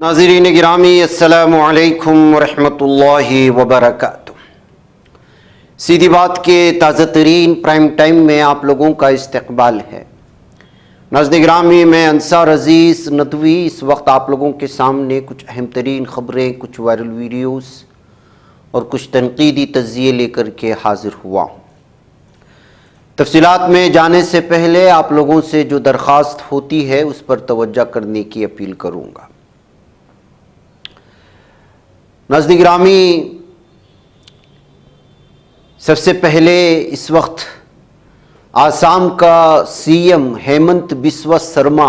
नाज़रीन गिरामी अस्सलामु अलैकुम वरहमतुल्लाहि वबरकातुह। सीधी बात के ताज़ा तरीन प्राइम टाइम में आप लोगों का इस्तकबाल है। नाज़रीन गिरामी, मैं अंसार अज़ीज़ नदवी इस वक्त आप लोगों के सामने कुछ अहम तरीन ख़बरें, कुछ वायरल वीडियोस और कुछ तनकीदी तज़्ज़िये लेकर के हाज़िर हुआ हूँ। तफ़सीलात में जाने से पहले आप लोगों से जो दरख्वास्त होती है उस पर तवज्जो करने की अपील करूँगा। नाज़रीन गिरामी, सबसे पहले इस वक्त आसाम का सीएम हेमंत बिस्वा शर्मा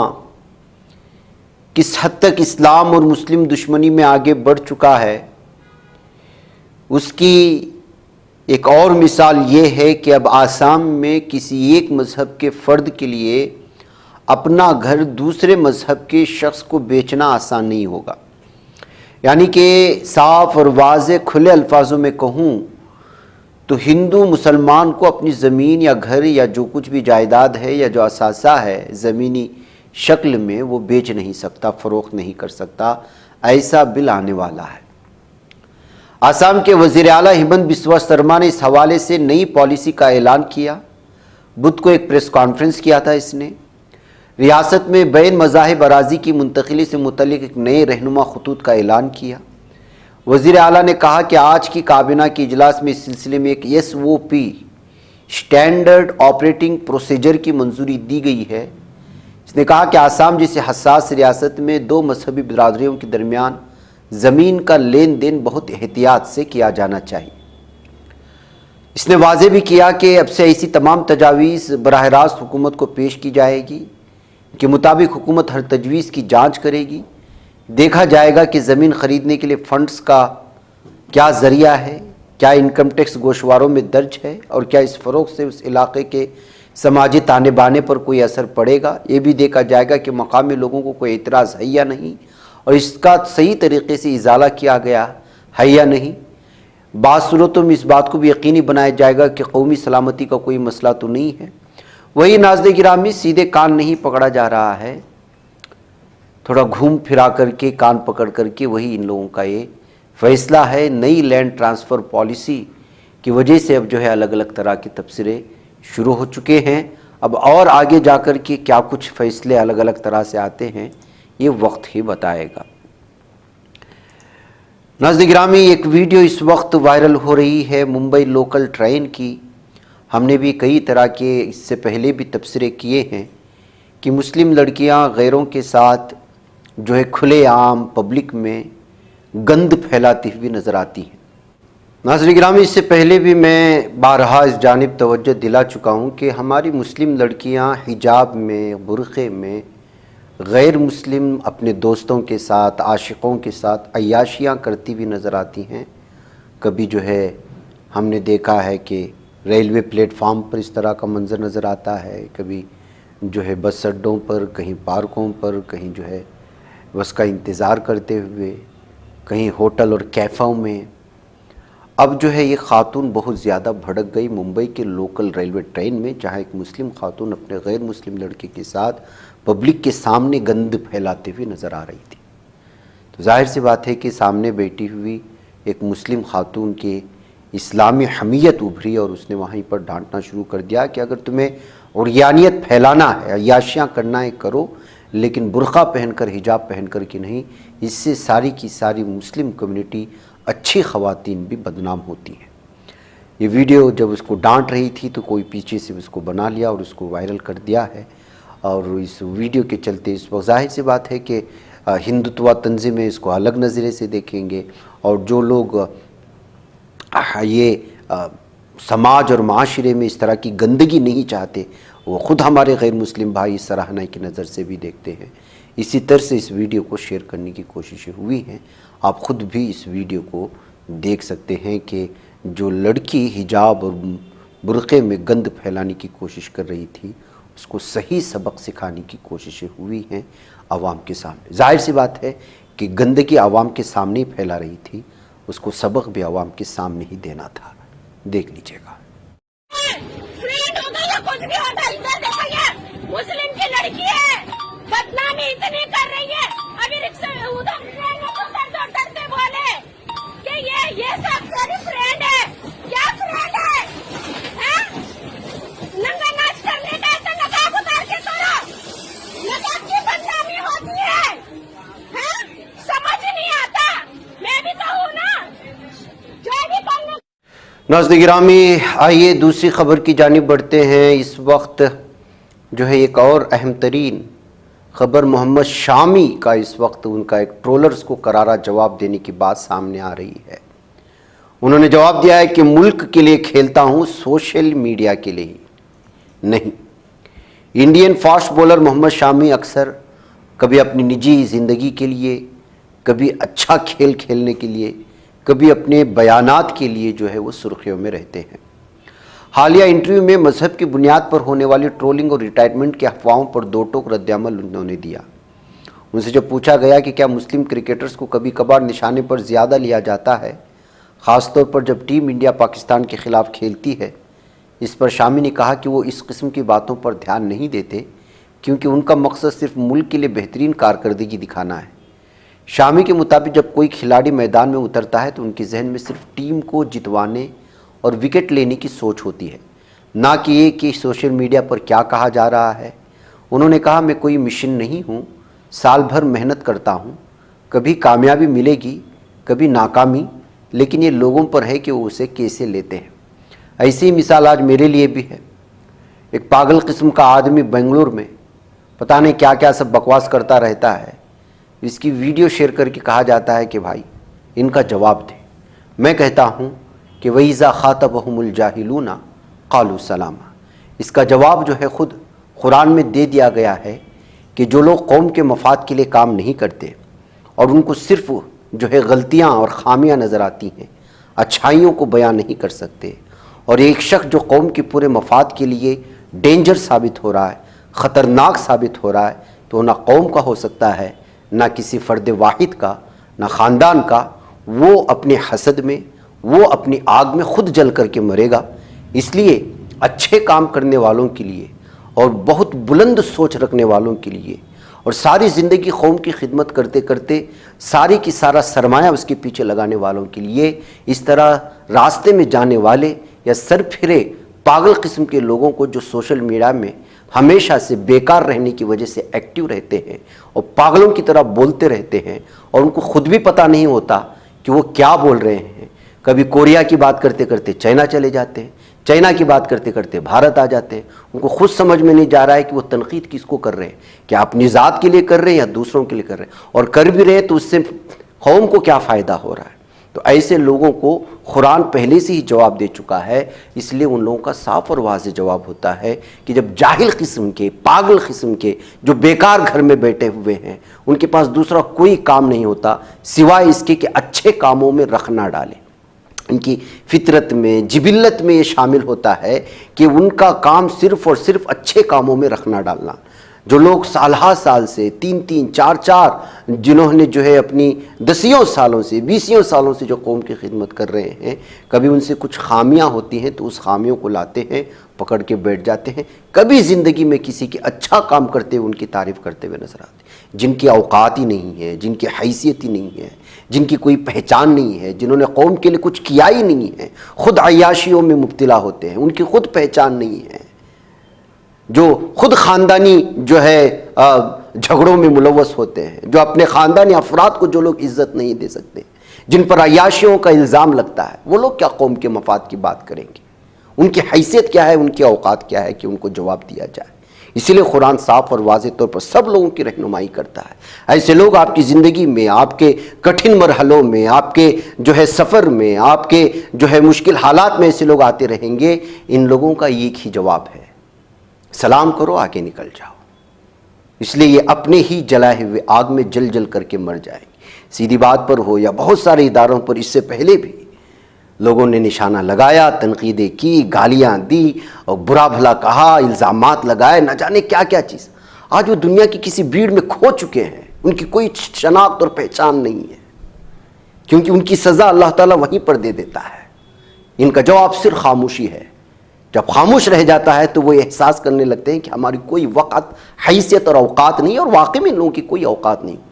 किस हद तक इस्लाम और मुस्लिम दुश्मनी में आगे बढ़ चुका है, उसकी एक और मिसाल ये है कि अब आसाम में किसी एक मज़हब के फ़र्द के लिए अपना घर दूसरे मज़हब के शख्स को बेचना आसान नहीं होगा। यानी कि साफ और वाज़े खुले अल्फाजों में कहूँ तो हिंदू मुसलमान को अपनी ज़मीन या घर या जो कुछ भी जायदाद है या जो असासा है ज़मीनी शक्ल में वो बेच नहीं सकता, फ़रोख्त नहीं कर सकता। ऐसा बिल आने वाला है। आसाम के वज़ीर आला हेमंत बिस्वा शर्मा ने इस हवाले से नई पॉलिसी का ऐलान किया। बुध को एक प्रेस कॉन्फ्रेंस किया था इसने। रियासत में बैन मज़ाहिब अराज़ी की मुंतकिली से मुतल्लिक़ एक नए रहनुमा खतूत का ऐलान किया। वज़ीर आला ने कहा कि आज की काबीना के इजलास में इस सिलसिले में एक SOP स्टैंडर्ड ऑपरेटिंग प्रोसीजर की मंजूरी दी गई है। इसने कहा कि आसाम जैसे हसास रियासत में दो मजहबी बिरादरियों के दरमियान ज़मीन का लेन देन बहुत एहतियात से किया जाना चाहिए। इसने वाज़े भी किया कि अब से ऐसी तमाम तजावीज़ बराह रास्त हुकूमत को पेश की जाएगी के मुताबिक हुकूमत हर तजवीज़ की जांच करेगी। देखा जाएगा कि ज़मीन ख़रीदने के लिए फ़ंड्स का क्या ज़रिया है, क्या इनकम टैक्स गोशवारों में दर्ज है और क्या इस फ़रोग़ से उस इलाक़े के समाजी ताने बाने पर कोई असर पड़ेगा। ये भी देखा जाएगा कि मकामी लोगों को कोई एतराज़ है या नहीं और इसका सही तरीक़े से इजाला किया गया है या नहीं। बाज़ सूरतों में इस बात को भी यकीनी बनाया जाएगा कि कौमी सलामती का कोई मसला तो नहीं है। वही नाज़रीन गिरामी, सीधे कान नहीं पकड़ा जा रहा है, थोड़ा घूम फिरा करके कान पकड़ करके वही इन लोगों का ये फ़ैसला है। नई लैंड ट्रांसफ़र पॉलिसी की वजह से अब जो है अलग अलग तरह के तबसरे शुरू हो चुके हैं। अब और आगे जा कर के क्या कुछ फ़ैसले अलग अलग तरह से आते हैं ये वक्त ही बताएगा। नाज़रीन गिरामी, एक वीडियो इस वक्त वायरल हो रही है मुंबई लोकल ट्रेन की। हमने भी कई तरह के इससे पहले भी तबसरे किए हैं कि मुस्लिम लड़कियां गैरों के साथ जो है खुलेआम पब्लिक में गंद फैलाती हुई नज़र आती हैं। नाज़रीन गिरामी, इससे पहले भी मैं बारहा इस जानिब तवज्जो दिला चुका हूँ कि हमारी मुस्लिम लड़कियां हिजाब में, बुरक़े में गैर मुस्लिम अपने दोस्तों के साथ, आशिकों के साथ अय्याशियाँ करती हुई नज़र आती हैं। कभी जो है हमने देखा है कि रेलवे प्लेटफार्म पर इस तरह का मंज़र नज़र आता है, कभी जो है बस अड्डों पर, कहीं पार्कों पर, कहीं जो है बस का इंतज़ार करते हुए, कहीं होटल और कैफ़ों में। अब जो है ये ख़ातून बहुत ज़्यादा भड़क गई मुंबई के लोकल रेलवे ट्रेन में, जहाँ एक मुस्लिम ख़ातून अपने गैर मुस्लिम लड़के के साथ पब्लिक के सामने गंद फैलाते हुए नज़र आ रही थी। तो जाहिर सी बात है कि सामने बैठी हुई एक मुस्लिम ख़ातून के इस्लामी हमीयत उभरी और उसने वहीं पर डांटना शुरू कर दिया कि अगर तुम्हें उर्यानियत फैलाना है, अय्याशियाँ करना है करो, लेकिन बुर्क़ा पहनकर, हिजाब पहनकर की नहीं। इससे सारी की सारी मुस्लिम कम्युनिटी, अच्छी ख़वातीन भी बदनाम होती हैं। ये वीडियो जब उसको डांट रही थी तो कोई पीछे से उसको बना लिया और उसको वायरल कर दिया है। और इस वीडियो के चलते इस वक्त ज़ाहिर सी बात है कि हिंदुत्व तंज़ीमें इसको अलग नज़रे से देखेंगे और जो लोग ये समाज और माशरे में इस तरह की गंदगी नहीं चाहते वो ख़ुद हमारे गैर मुस्लिम भाई इस सराहना की नज़र से भी देखते हैं। इसी तरह से इस वीडियो को शेयर करने की कोशिशें हुई हैं। आप ख़ुद भी इस वीडियो को देख सकते हैं कि जो लड़की हिजाब और बुर्क़े में गंद फैलाने की कोशिश कर रही थी उसको सही सबक सिखाने की कोशिशें हुई हैं आवाम के सामने। जाहिर सी बात है कि गंदगी आवाम के सामने ही फैला रही थी, उसको सबक भी आवाम के सामने ही देना था। देख लीजिएगा। मुस्लिम की लड़की है, बदनामी इतनी कर रही है। अभी रिक्शा उधर फ्रेंड है तो सर जोड़ करके बोले कि ये सब तेरी फ्रेंड है, क्या फ्रेंड है? हैं? नंगा नाच करने का है तो नकाब उतार के करो, नकाब की बदनामी होती है, हैं? समझ नहीं आता, मैं भी तो हूँ ना, जो भी करने। नाज़रीन गिरामी, आइए दूसरी खबर की जानिब बढ़ते हैं। इस वक्त जो है एक और अहम तरीन खबर मोहम्मद शामी का इस वक्त उनका एक ट्रोलर्स को करारा जवाब देने की बात सामने आ रही है। उन्होंने जवाब दिया है कि मुल्क के लिए खेलता हूं, सोशल मीडिया के लिए ही नहीं। Indian fast bowler Mohammed Shami अक्सर कभी अपनी निजी ज़िंदगी के लिए, कभी अच्छा खेल खेलने के लिए, कभी अपने बयानात के लिए जो है वो सुर्खियों में रहते हैं। हालिया इंटरव्यू में मजहब की बुनियाद पर होने वाली ट्रोलिंग और रिटायरमेंट की अफवाहों पर दो टोक रद्दअमल उन्होंने दिया। उनसे जब पूछा गया कि क्या मुस्लिम क्रिकेटर्स को कभी कभार निशाने पर ज़्यादा लिया जाता है, ख़ासतौर पर जब टीम इंडिया पाकिस्तान के ख़िलाफ़ खेलती है, इस पर शामी ने कहा कि वो इस किस्म की बातों पर ध्यान नहीं देते क्योंकि उनका मकसद सिर्फ मुल्क के लिए बेहतरीन कारकर्दगी दिखाना है। शामी के मुताबिक जब कोई खिलाड़ी मैदान में उतरता है तो उनके जहन में सिर्फ टीम को जितवाने और विकेट लेने की सोच होती है, ना कि ये कि सोशल मीडिया पर क्या कहा जा रहा है। उन्होंने कहा, मैं कोई मिशन नहीं हूँ, साल भर मेहनत करता हूँ, कभी कामयाबी मिलेगी कभी नाकामी, लेकिन ये लोगों पर है कि वो उसे कैसे लेते हैं। ऐसी मिसाल आज मेरे लिए भी है। एक पागल किस्म का आदमी बेंगलुरु में पता नहीं क्या क्या सब बकवास करता रहता है, इसकी वीडियो शेयर करके कहा जाता है कि भाई इनका जवाब दे। मैं कहता हूँ कि वईज़ा ख़ातबहुमुल जाहिलूना क़ालू सलामा। इसका जवाब जो है ख़ुद कुरान में दे दिया गया है कि जो लोग कौम के मफाद के लिए काम नहीं करते और उनको सिर्फ जो है गलतियाँ और ख़ामियाँ नज़र आती हैं, अच्छाइयों को बयान नहीं कर सकते, और एक शख्स जो कौम के पूरे मफाद के लिए डेंजर साबित हो रहा है, ख़तरनाक साबित हो रहा है, तो ना कौम का हो सकता है, ना किसी फ़र्द वाहिद का, ना ख़ानदान का। वो अपने हसद में, वो अपनी आग में खुद जल करके मरेगा। इसलिए अच्छे काम करने वालों के लिए और बहुत बुलंद सोच रखने वालों के लिए और सारी ज़िंदगी कौम की खिदमत करते करते सारी की सारा सरमाया उसके पीछे लगाने वालों के लिए, इस तरह रास्ते में जाने वाले या सर फिरे पागल किस्म के लोगों को जो सोशल मीडिया में हमेशा से बेकार रहने की वजह से एक्टिव रहते हैं और पागलों की तरह बोलते रहते हैं और उनको खुद भी पता नहीं होता कि वो क्या बोल रहे हैं। कभी कोरिया की बात करते करते चाइना चले जाते हैं, चाइना की बात करते करते भारत आ जाते हैं। उनको खुद समझ में नहीं जा रहा है कि वो तनकीद किसको कर रहे हैं, क्या अपनी ज़ात के लिए कर रहे हैं या दूसरों के लिए कर रहे हैं, और कर भी रहे हैं तो उससे कौम को क्या फ़ायदा हो रहा है। तो ऐसे लोगों को कुरान पहले से ही जवाब दे चुका है। इसलिए उन लोगों का साफ और वाज़ेह जवाब होता है कि जब जाहिल किस्म के, पागल किस्म के जो बेकार घर में बैठे हुए हैं, उनके पास दूसरा कोई काम नहीं होता सिवाय इसके कि अच्छे कामों में रख ना डालें। इनकी फितरत में, जिबिल्लत में ये शामिल होता है कि उनका काम सिर्फ़ और सिर्फ अच्छे कामों में रखना डालना। जो लोग साल से 3-3, 4-4 जिन्होंने जो है अपनी 10 सालों से, 20 सालों से जो कौम की खिदमत कर रहे हैं, कभी उनसे कुछ खामियां होती हैं तो उस खामियों को लाते हैं, पकड़ के बैठ जाते हैं। कभी ज़िंदगी में किसी की अच्छा काम करते हुए उनकी तारीफ़ करते हुए नजर आते हैं। जिनकी औकात ही नहीं है, जिनकी हैसियत ही नहीं है, जिनकी कोई पहचान नहीं है, जिन्होंने कौम के लिए कुछ किया ही नहीं है, खुद अय्याशियों में मुब्तला होते हैं, उनकी खुद पहचान नहीं है, जो खुद ख़ानदानी जो है झगड़ों में मुलव्वस होते हैं, जो अपने ख़ानदानी अफराद को जो लोग इज़्ज़त नहीं दे सकते, जिन पर अय्याशियों का इल्ज़ाम लगता है, वो लोग क्या कौम के मफाद की बात करेंगे? उनकी हैसियत क्या है, उनकी औकात क्या है कि उनको जवाब दिया जाए? इसीलिए कुरान साफ और वाज़ेह तौर पर सब लोगों की रहनुमाई करता है। ऐसे लोग आपकी ज़िंदगी में, आपके कठिन मरहलों में, आपके जो है सफ़र में, आपके जो है मुश्किल हालात में ऐसे लोग आते रहेंगे। इन लोगों का एक ही जवाब है, सलाम करो, आगे निकल जाओ। इसलिए ये अपने ही जलाए हुए आग में जल जल करके मर जाएंगे। सीधी बात पर हो या बहुत सारे इदारों पर इससे पहले भी लोगों ने निशाना लगाया, तनकीदें की, गालियां दी और बुरा भला कहा, इल्ज़ामात लगाए, न जाने क्या क्या चीज़। आज वो दुनिया की किसी भीड़ में खो चुके हैं, उनकी कोई शनाख्त और पहचान नहीं है, क्योंकि उनकी सज़ा अल्लाह ताला वहीं पर दे देता है। इनका जवाब सिर्फ खामोशी है। जब खामोश रह जाता है तो वो एहसास करने लगते हैं कि हमारी कोई वक़्त, हैसियत और औकात नहीं, और वाकई में इन लोगों की कोई औकात नहीं होती।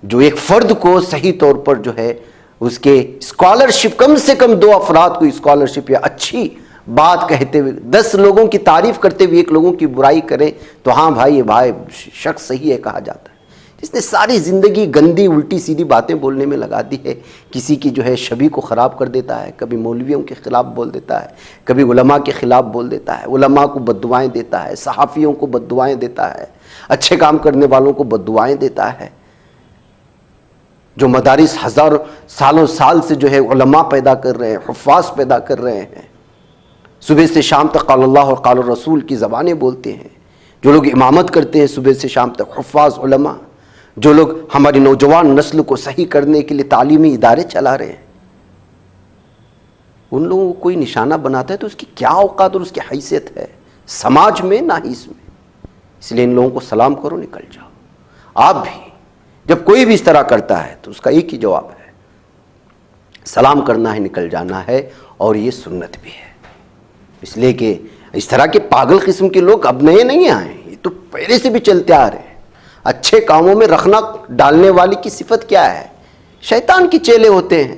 جو ایک فرد کو صحیح طور پر جو ہے اس کے اسکالرشپ، کم سے کم 2 افراد کو اسکالرشپ یا اچھی بات کہتے ہوئے 10 لوگوں کی تعریف کرتے ہوئے 1 لوگوں کی برائی کریں تو ہاں بھائی یہ بھائی شخص صحیح ہے کہا جاتا ہے. جس نے ساری زندگی گندی الٹی سیدھی باتیں بولنے میں لگا دی ہے، کسی کی جو ہے شبیہ کو خراب کر دیتا ہے، کبھی مولویوں کے خلاف بول دیتا ہے، کبھی علماء کے خلاف بول دیتا ہے، علماء کو بددعائیں دیتا ہے، صحافیوں کو بددعائیں دیتا ہے، اچھے کام کرنے والوں کو بددعائیں دیتا ہے. جو مدارس ہزار سالوں سال سے جو ہے علماء پیدا کر رہے ہیں، حفاظ پیدا کر رہے ہیں، صبح سے شام تک قال اللہ اور قال الرسول کی زبانیں بولتے ہیں، جو لوگ امامت کرتے ہیں صبح سے شام تک حفاظ علماء، جو لوگ ہماری نوجوان نسل کو صحیح کرنے کے لیے تعلیمی ادارے چلا رہے ہیں، ان لوگوں کو کوئی نشانہ بناتا ہے تو اس کی کیا اوقات اور اس کی حیثیت ہے سماج میں، نہ ہی اس میں. اس لیے ان لوگوں کو سلام کرو، نکل جاؤ. آپ بھی جب کوئی بھی اس طرح کرتا ہے تو اس کا ایک ہی جواب ہے، سلام کرنا ہے، نکل جانا ہے، اور یہ سنت بھی ہے. اس لیے کہ اس طرح کے پاگل قسم کے لوگ اب نئے نہیں آئے، یہ تو پہلے سے بھی چلتے آ رہے ہیں. اچھے کاموں میں رکھنا ڈالنے والی کی صفت کیا ہے؟ شیطان کے چیلے ہوتے ہیں.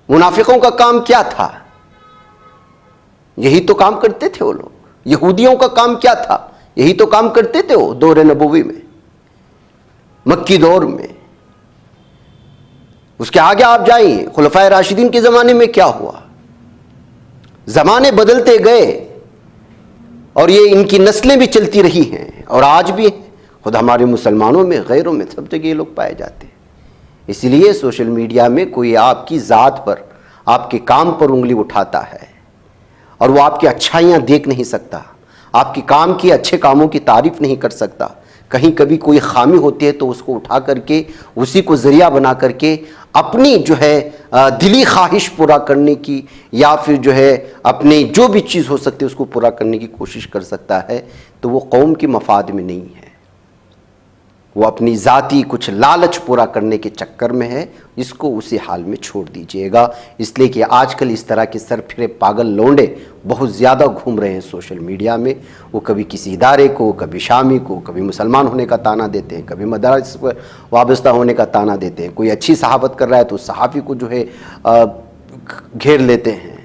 منافقوں کا کام کیا تھا؟ یہی تو کام کرتے تھے وہ لوگ. یہودیوں کا کام کیا تھا؟ یہی تو کام کرتے تھے وہ دور نبوی میں، مکی دور میں. اس کے آگے آپ جائیں، خلفائے راشدین کے زمانے میں کیا ہوا؟ زمانے بدلتے گئے اور یہ ان کی نسلیں بھی چلتی رہی ہیں، اور آج بھی خود ہمارے مسلمانوں میں، غیروں میں، سب جگہ یہ لوگ پائے جاتے ہیں. اس لیے سوشل میڈیا میں کوئی آپ کی ذات پر، آپ کے کام پر انگلی اٹھاتا ہے اور وہ آپ کی اچھائیاں دیکھ نہیں سکتا، آپ کی کام کی اچھے کاموں کی تعریف نہیں کر سکتا. کہیں کبھی کوئی خامی ہوتی ہے تو اس کو اٹھا کر کے اسی کو ذریعہ بنا کر کے اپنی جو ہے دلی خواہش پورا کرنے کی، یا پھر جو ہے اپنی جو بھی چیز ہو سکتی ہے اس کو پورا کرنے کی کوشش کر سکتا ہے. تو وہ قوم کے مفاد میں نہیں ہے، وہ اپنی ذاتی کچھ لالچ پورا کرنے کے چکر میں ہے. اس کو اسی حال میں چھوڑ دیجئے گا. اس لیے کہ آج کل اس طرح کے سر پھرے پاگل لونڈے بہت زیادہ گھوم رہے ہیں سوشل میڈیا میں. وہ کبھی کسی ادارے کو، کبھی شامی کو، کبھی مسلمان ہونے کا تانا دیتے ہیں، کبھی مدارس پر وابستہ ہونے کا تانا دیتے ہیں. کوئی اچھی صحافت کر رہا ہے تو صحافی کو جو ہے گھیر لیتے ہیں.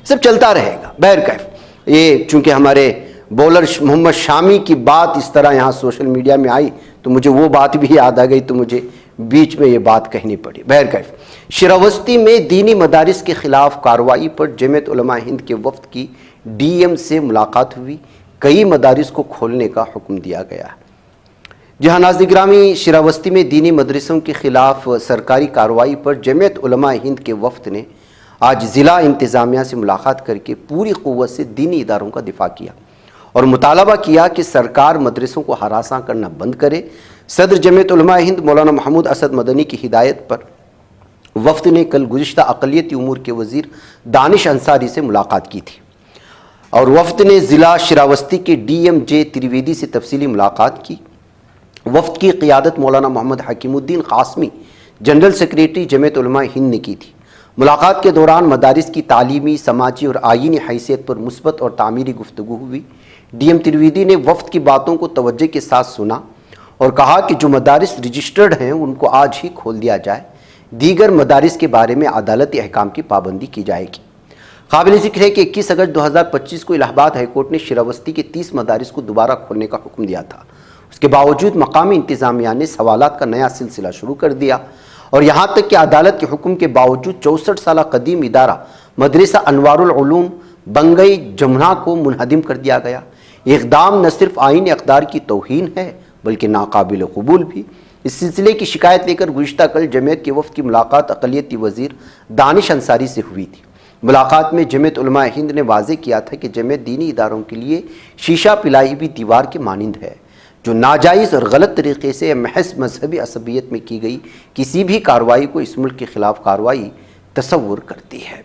سب چلتا رہے گا. بہرکیف یہ چونکہ ہمارے بولر محمد شامی کی بات اس طرح یہاں سوشل میڈیا میں آئی تو مجھے وہ بات بھی یاد آ گئی، تو مجھے بیچ میں یہ بات کہنی پڑی. بہرکیف شراوستی میں دینی مدارس کے خلاف کارروائی پر جمعیت علماء ہند کے وفد کی ڈی ایم سے ملاقات ہوئی. کئی مدارس کو کھولنے کا حکم دیا گیا. جہاں ناظرین گرامی، شراوستی میں دینی مدرسوں کے خلاف سرکاری کارروائی پر جمعیت علماء ہند کے وفد نے آج ضلع انتظامیہ سے ملاقات کر کے پوری قوت سے دینی اداروں کا دفاع کیا اور مطالبہ کیا کہ سرکار مدرسوں کو ہراساں کرنا بند کرے. صدر جمعیت علماء ہند مولانا محمود اسد مدنی کی ہدایت پر وفد نے کل گزشتہ اقلیتی امور کے وزیر دانش انصاری سے ملاقات کی تھی، اور وفد نے ضلع شراوستی کے ڈی ایم جے ترویدی سے تفصیلی ملاقات کی. وفد کی قیادت مولانا محمد حکیم الدین قاسمی جنرل سیکریٹری جمعیت علماء ہند نے کی تھی. ملاقات کے دوران مدارس کی تعلیمی، سماجی اور آئینی حیثیت پر مثبت اور تعمیری گفتگو ہوئی. ڈی ایم ترویدی نے وفد کی باتوں کو توجہ کے ساتھ سنا اور کہا کہ جو مدارس رجسٹرڈ ہیں ان کو آج ہی کھول دیا جائے. دیگر مدارس کے بارے میں عدالتی احکام کی پابندی کی جائے گی. قابل ذکر ہے کہ 21 اگست 2025 کو الہ آباد ہائی کورٹ نے شراوستی کے 30 مدارس کو دوبارہ کھولنے کا حکم دیا تھا. اس کے باوجود مقامی انتظامیہ نے سوالات کا نیا سلسلہ شروع کر دیا اور یہاں تک کہ عدالت کے حکم کے باوجود 64 سالہ قدیم ادارہ مدرسہ انوار العلوم بنگئی جمنہ کو منہدم کر دیا گیا. یہ اقدام نہ صرف آئینی اقدار کی توہین ہے بلکہ ناقابل قبول بھی. اس سلسلے کی شکایت لے کر گزشتہ کل جمعیت کے وفد کی ملاقات اقلیتی وزیر دانش انصاری سے ہوئی تھی. ملاقات میں جمعیت علماء ہند نے واضح کیا تھا کہ جمعیت دینی اداروں کے لیے شیشہ پلائی ہوئی دیوار کے مانند ہے جو ناجائز اور غلط طریقے سے محض مذہبی عصبیت میں کی گئی کسی بھی کارروائی کو اس ملک کے خلاف کارروائی تصور کرتی ہے.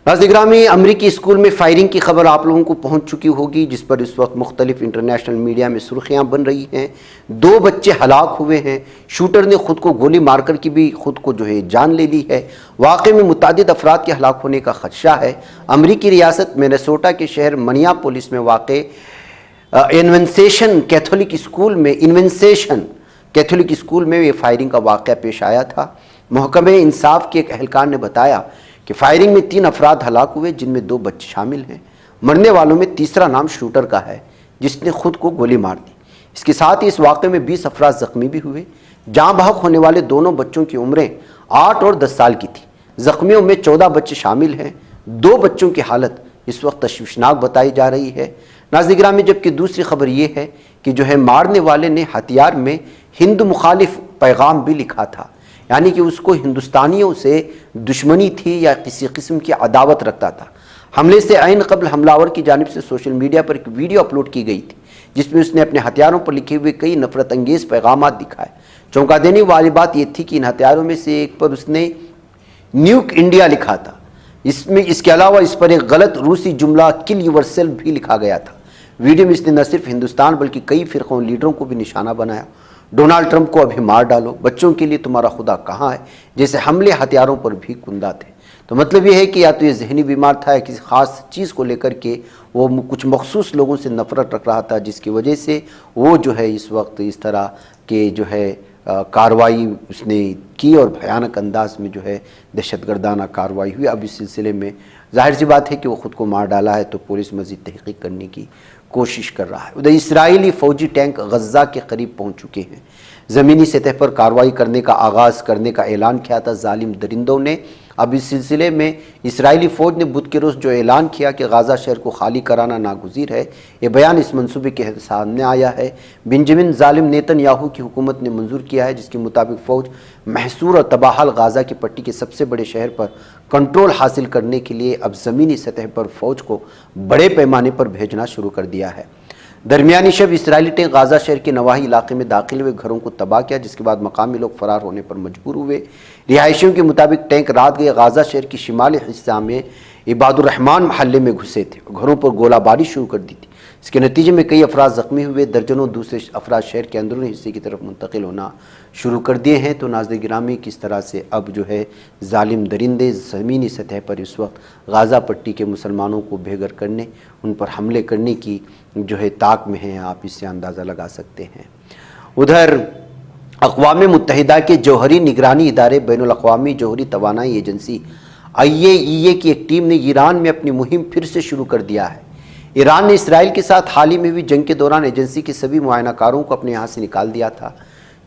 ناظرین گرامی، امریکی اسکول میں فائرنگ کی خبر آپ لوگوں کو پہنچ چکی ہوگی، جس پر اس وقت مختلف انٹرنیشنل میڈیا میں سرخیاں بن رہی ہیں. 2 بچے ہلاک ہوئے ہیں. شوٹر نے خود کو گولی مار کر کے بھی خود کو جو ہے جان لے لی ہے. واقعے میں متعدد افراد کے ہلاک ہونے کا خدشہ ہے. امریکی ریاست مینیسوٹا کے شہر منیاپولس میں واقع انونسیشن کیتھولک اسکول میں انونسیشن कैथोलिक स्कूल में ये फायरिंग का वाक़या पेश आया था। महकमे इंसाफ के एक एहलकार ने बताया कि फायरिंग में 3 अफराद हलाक हुए, जिनमें 2 बच्चे शामिल हैं। मरने वालों में तीसरा नाम शूटर का है, जिसने खुद को गोली मार दी। इसके साथ ही इस वाक़े में 20 अफराद जख्मी भी हुए। जाँ बहक होने वाले दोनों बच्चों की उम्रें 8 और 10 साल की थी। जख्मियों में 14 बच्चे शामिल हैं। 2 बच्चों की हालत इस वक्त तशवीशनाक बताई जा रही है। नाज़रीन गिरामी, जबकि दूसरी खबर ये है कि जो है मारने वाले ने हथियार में हिंदू मुखालिफ पैगाम भी लिखा था, यानी कि उसको हिंदुस्तानियों से दुश्मनी थी या किसी किस्म की अदावत रखता था। हमले से ऐन कबल हमलावर की जानिब से सोशल मीडिया पर एक वीडियो अपलोड की गई थी, जिसमें उसने अपने हथियारों पर लिखे हुए कई नफरत अंगेज़ पैगाम दिखाए। चौंका देने वाली बात यह थी कि इन हथियारों में से एक पर उसने न्यूक इंडिया लिखा था। इसके अलावा इस पर एक गलत रूसी जुमला किल योरसेल्फ भी लिखा गया था। वीडियो में इसने न सिर्फ हिंदुस्तान बल्कि कई फ़िरक़ों लीडरों को भी निशाना बनाया। डोनाल्ड ट्रंप को अभी मार डालो, बच्चों के लिए तुम्हारा खुदा कहाँ है, जैसे हमले हथियारों पर भी कुंदा थे। तो मतलब ये है कि या तो ये जहनी बीमार था या किसी ख़ास चीज़ को लेकर के वो कुछ मखसूस लोगों से नफ़रत रख रहा था, जिसकी वजह से वो जो है इस वक्त इस तरह के जो है कार्रवाई उसने की और भयानक अंदाज में जो है दहशतगर्दाना कार्रवाई हुई। अब इस सिलसिले में जाहिर सी बात है कि वो ख़ुद को मार डाला है, तो पुलिस मज़ीद तहक़ीक़ करने की कोशिश कर रहा है। उधर इसराइली फ़ौजी टैंक गज़ा के करीब पहुँच चुके हैं। ज़मीनी सतह पर कार्रवाई करने का आगाज़ करने का ऐलान किया था ज़ालिम दरिंदों ने। अब इस सिलसिले में इसराइली फ़ौज ने बुध के रोज़ जो ऐलान किया कि गाज़ा शहर को खाली कराना नागुज़ीर है, ये बयान इस मंसूबे के सामने आया है। बेंजामिन ज़ालिम नेतन्याहू की हुकूमत ने मंजूर किया है, जिसके मुताबिक फ़ौज महसूर और तबाहल गाज़ा की पट्टी के सबसे बड़े शहर पर कंट्रोल हासिल करने के लिए अब ज़मीनी सतह पर फ़ौज को बड़े पैमाने पर भेजना शुरू कर दिया है। दरमियानी शब इसराइली टैंक गाज़ा शहर के नवाही इलाके में दाखिल हुए, घरों को तबाह किया, जिसके बाद मकामी लोग फरार होने पर मजबूर हुए। रिहायशियों के मुताबिक टैंक रात गए गाज़ा शहर की शिमाली हिस्सा में इबादुर रहमान महल्ले में घुसे थे, घरों पर गोलाबारी शुरू कर दी थी। इसके नतीजे में कई अफराद ज़ख्मी हुए। दर्जनों दूसरे अफराद शहर के अंदरूनी हिस्से की तरफ मुंतकिल होना शुरू कर दिए हैं। तो नाज़रीन गिरामी, किस तरह से अब जो है ज़ालिम दरिंदे ज़मीनी सतह पर इस वक्त गाज़ा पट्टी के मुसलमानों को बेघर करने, उन पर हमले करने की जो है ताक में हैं, आप इससे अंदाज़ा लगा सकते हैं। उधर अक़वाम मुत्तहिदा के जौहरी निगरानी इदारे बैनुल अक़वामी जौहरी तवानाई एजेंसी IAEA की एक टीम ने ईरान में अपनी मुहिम फिर से शुरू कर दिया है। ईरान ने इसराइल के साथ हाल ही में हुई जंग के दौरान एजेंसी के सभी मुआयनाकारों को अपने यहाँ से निकाल दिया था।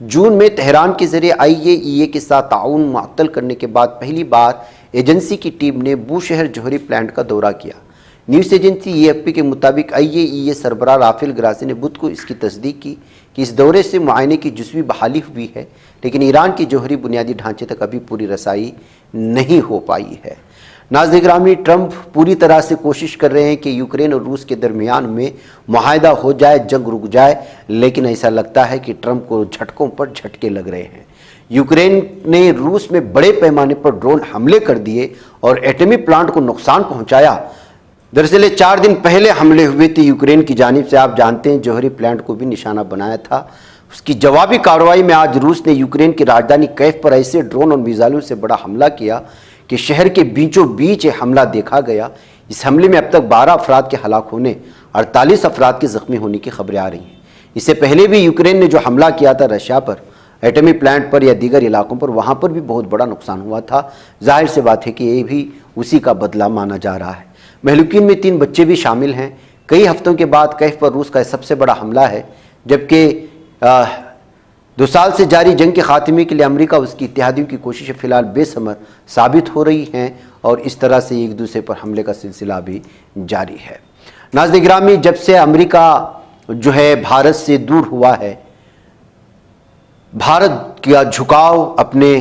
जून में तेहरान के ज़रिए IAEA के साथ ताउन मुअत्तल करने के बाद पहली बार एजेंसी की टीम ने बूशहर जौहरी प्लांट का दौरा किया। न्यूज़ एजेंसी AFP के मुताबिक IAEA सरबराह राफेल ग्रासी ने बुध को इसकी तस्दीक की कि इस दौरे से मुआयने की जुज़वी बहाली हुई है, लेकिन ईरान की जौहरी बुनियादी ढांचे तक अभी पूरी रसाई नहीं हो पाई है। नाज़रीन गिरामी, ट्रंप पूरी तरह से कोशिश कर रहे हैं कि यूक्रेन और रूस के दरमियान में मुआहदा हो जाए, जंग रुक जाए, लेकिन ऐसा लगता है कि ट्रंप को झटकों पर झटके लग रहे हैं। यूक्रेन ने रूस में बड़े पैमाने पर ड्रोन हमले कर दिए और एटमी प्लांट को नुकसान पहुंचाया। दरअसल 4 दिन पहले हमले हुए थे यूक्रेन की जानिब से, आप जानते हैं जौहरी प्लांट को भी निशाना बनाया था। उसकी जवाबी कार्रवाई में आज रूस ने यूक्रेन की राजधानी कैफ पर ऐसे ड्रोन और मिसाइलों से बड़ा हमला किया कि शहर के बीचों बीच हमला देखा गया। इस हमले में अब तक 12 अफराद के हलाक होने, 48 अफराद के ज़ख्मी होने की खबरें आ रही हैं। इससे पहले भी यूक्रेन ने जो हमला किया था रशिया पर, एटमी प्लांट पर या दीगर इलाकों पर, वहाँ पर भी बहुत बड़ा नुकसान हुआ था। जाहिर सी बात है कि ये भी उसी का बदला माना जा रहा है। महलूकीन में 3 बच्चे भी शामिल हैं। कई हफ्तों के बाद कैफ पर रूस का सबसे बड़ा हमला है, जबकि 2 साल से जारी जंग के खात्मे के लिए अमेरिका उसकी इत्तेहादियों की कोशिशें फ़िलहाल बेसमर साबित हो रही हैं और इस तरह से एक दूसरे पर हमले का सिलसिला भी जारी है। नाज़रीन गिरामी, जब से अमेरिका जो है भारत से दूर हुआ है, भारत का झुकाव अपने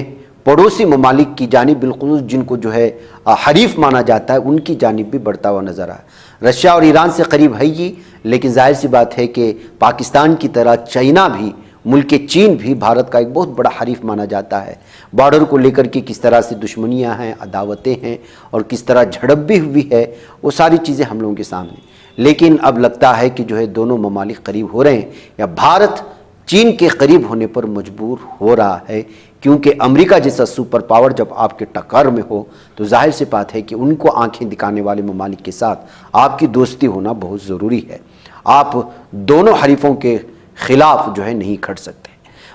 पड़ोसी ममालिक की जानिब, बिल्कुल जिनको जो है हरीफ माना जाता है, उनकी जानिब भी बढ़ता हुआ नज़र आया। रशिया और ईरान से करीब है ही, लेकिन जाहिर सी बात है कि पाकिस्तान की तरह चाइना भी, मुल्क चीन भी भारत का एक बहुत बड़ा हरीफ माना जाता है। बॉर्डर को लेकर के किस तरह से दुश्मनियां हैं, अदावतें हैं और किस तरह झड़प भी हुई है, वो सारी चीज़ें हम लोगों के सामने। लेकिन अब लगता है कि जो है दोनों ममालिक करीब हो रहे हैं या भारत चीन के करीब होने पर मजबूर हो रहा है, क्योंकि अमेरिका जैसा सुपर पावर जब आपके टक्कर में हो तो जाहिर सी बात है कि उनको आंखें दिखाने वाले ममालिक के साथ आपकी दोस्ती होना बहुत ज़रूरी है। आप दोनों हरीफों के खिलाफ जो है नहीं खड़ सकते।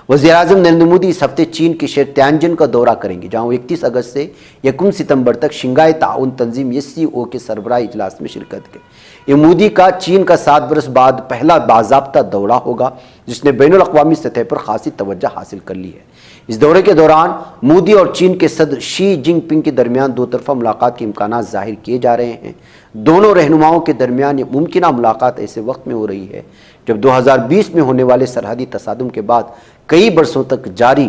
वज़ीर-ए-आज़म नरेंद्र मोदी इस हफ्ते चीन के शहर तियानजिन का दौरा करेंगे, जहां वो 31 अगस्त से 1 सितंबर तक शंघाई ताउन तंजीम SCO के सरबराही इजलास में शिरकत करें। ये मोदी का चीन का 7 बरस बाद पहला बाज़ाब्ता दौरा होगा, जिसने बैनुल अक़वामी सतह पर खासी तवज्जो हासिल कर ली है। इस दौरे के दौरान मोदी और चीन के सदर शी जिनपिंग के दरमियान दो तरफा मुलाकात के इम्कानात जाहिर किए जा रहे हैं। दोनों रहनुमाओं के दरमियान ये मुमकिन मुलाकात ऐसे वक्त में हो रही है जब 2020 में होने वाले सरहदी तसादुम के बाद कई बरसों तक जारी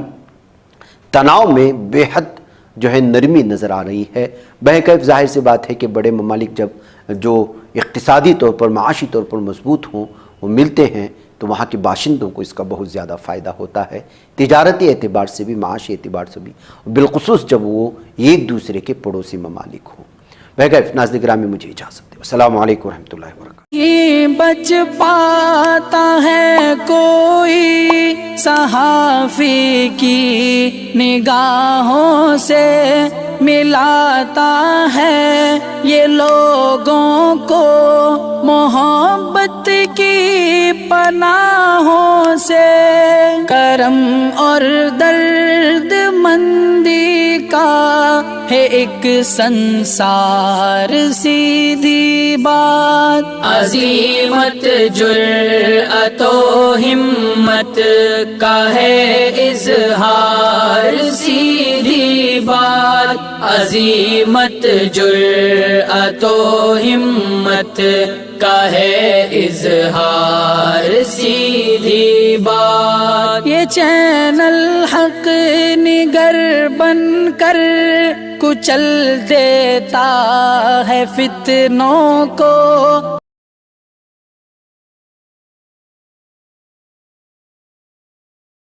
तनाव में बेहद नरमी नज़र आ रही है। बहरकैफ ज़ाहिर सी बात है कि बड़े ममालिक जब जो इक़्तिसादी तौर पर, माशी तौर पर मजबूत हों, वो मिलते हैं तो वहाँ के बाशिंदों को इसका बहुत ज़्यादा फ़ायदा होता है, तिजारती एतबार से भी, माशी एतबार से भी, बिलखुसूस जब वो एक दूसरे के पड़ोसी ममालिक हों। बहरकैफ नाज़रीन गिरामी, मुझे इजाज़त दें। अस्सलामु अलैकुम रहमतुल्लाहि व बरकातहू। ये बच पाता है कोई सहाफ़ी की निगाहों से, मिलाता है ये लोगों को मोहब्बत की पनाहों से। करम और दर्द मंदी का है एक संसार, सीधी बात अज़ीमत जुर्अतो हिम्मत का है इज़हार, सीधी बात अज़ीमत जुर्अतो हिम्मत का है इज़हार, सीधी बात। ये चैनल हक निगर बन कर कुचल देता है फितनों को।